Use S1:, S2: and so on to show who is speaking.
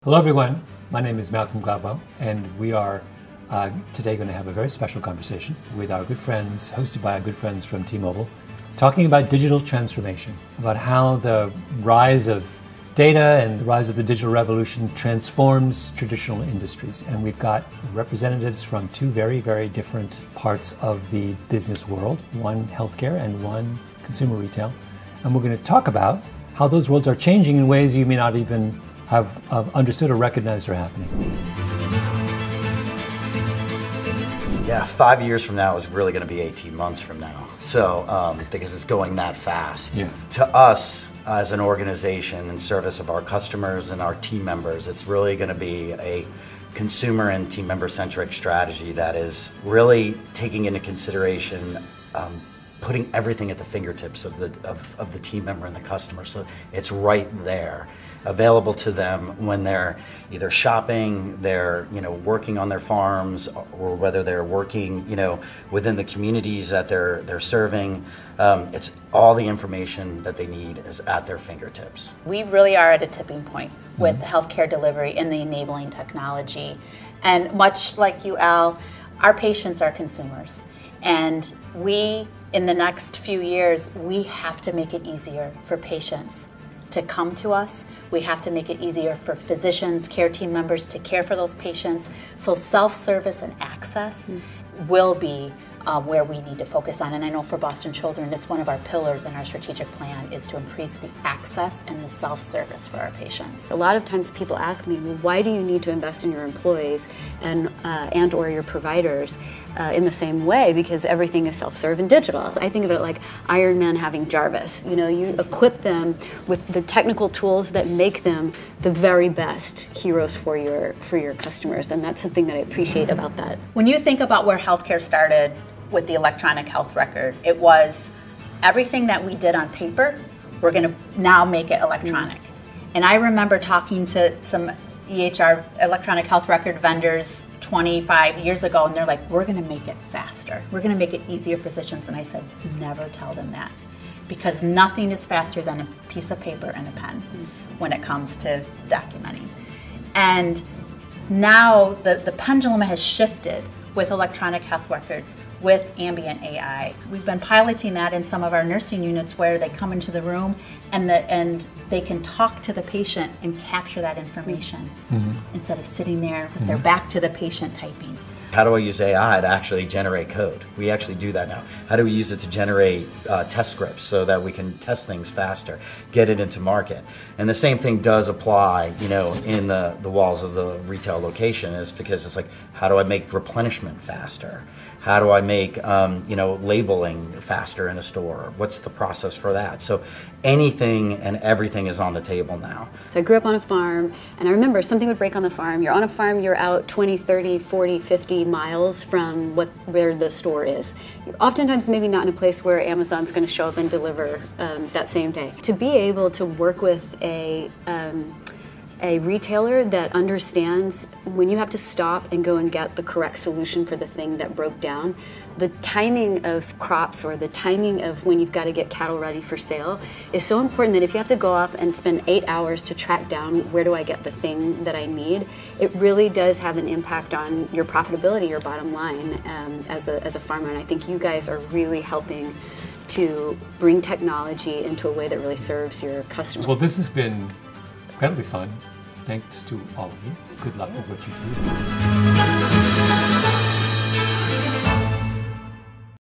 S1: Hello everyone, my name is Malcolm Gladwell, and we are today going to have a very special conversation with our good friends, hosted by our good friends from T-Mobile, talking about digital transformation, about how the rise of data and the rise of the digital revolution transforms traditional industries. And we've got representatives from two very, very different parts of the business world, one healthcare and one consumer retail. And we're going to talk about how those worlds are changing in ways you may not even have understood or recognized are happening.
S2: Yeah, 5 years from now is really going to be 18 months from now. So, because it's going that fast.
S1: Yeah.
S2: To us, as an organization in service of our customers and our team members, it's really going to be a consumer and team member centric strategy that is really taking into consideration putting everything at the fingertips of the team member and the customer. So it's right there, available to them when they're either shopping, they're working on their farms, or whether they're working within the communities that they're serving. It's all the information that they need is at their fingertips.
S3: We really are at a tipping point with healthcare delivery and the enabling technology. And much like you, Al, our patients are consumers. And we, in the next few years, we have to make it easier for patients to come to us. We have to make it easier for physicians, care team members to care for those patients. So self-service and access will be where we need to focus on. And I know for Boston Children, it's one of our pillars in our strategic plan is to increase the access and the self-service for our patients.
S4: A lot of times people ask me, well, why do you need to invest in your employees and or your providers in the same way? Because everything is self-serve and digital. I think of it like Iron Man having Jarvis. You equip them with the technical tools that make them the very best heroes for your customers. And that's something that I appreciate about that.
S3: When you think about where healthcare started with the electronic health record, it was everything that we did on paper, we're going to now make it electronic. And I remember talking to some EHR, electronic health record vendors 25 years ago, and they're like, we're going to make it faster. We're going to make it easier for physicians. And I said, never tell them that, because nothing is faster than a piece of paper and a pen when it comes to documenting. And now the pendulum has shifted with electronic health records, with ambient AI. We've been piloting that in some of our nursing units where they come into the room and they can talk to the patient and capture that information instead of sitting there with their back to the patient typing.
S2: How do I use AI to actually generate code? We actually do that now. How do we use it to generate test scripts so that we can test things faster, get it into market? And the same thing does apply, in the walls of the retail location, is because it's like, how do I make replenishment faster? How do I make labeling faster in a store? What's the process for that? So anything and everything is on the table now.
S4: So I grew up on a farm, and I remember something would break on the farm. You're on a farm, you're out 20, 30, 40, 50 miles from where the store is. You're oftentimes maybe not in a place where Amazon's going to show up and deliver that same day. To be able to work with a retailer that understands when you have to stop and go and get the correct solution for the thing that broke down, the timing of crops or the timing of when you've got to get cattle ready for sale is so important that if you have to go off and spend 8 hours to track down where do I get the thing that I need, it really does have an impact on your profitability, your bottom line as a farmer. And I think you guys are really helping to bring technology into a way that really serves your customers.
S1: Well, this has been incredibly fun. Thanks to all of you. Good luck with what you do.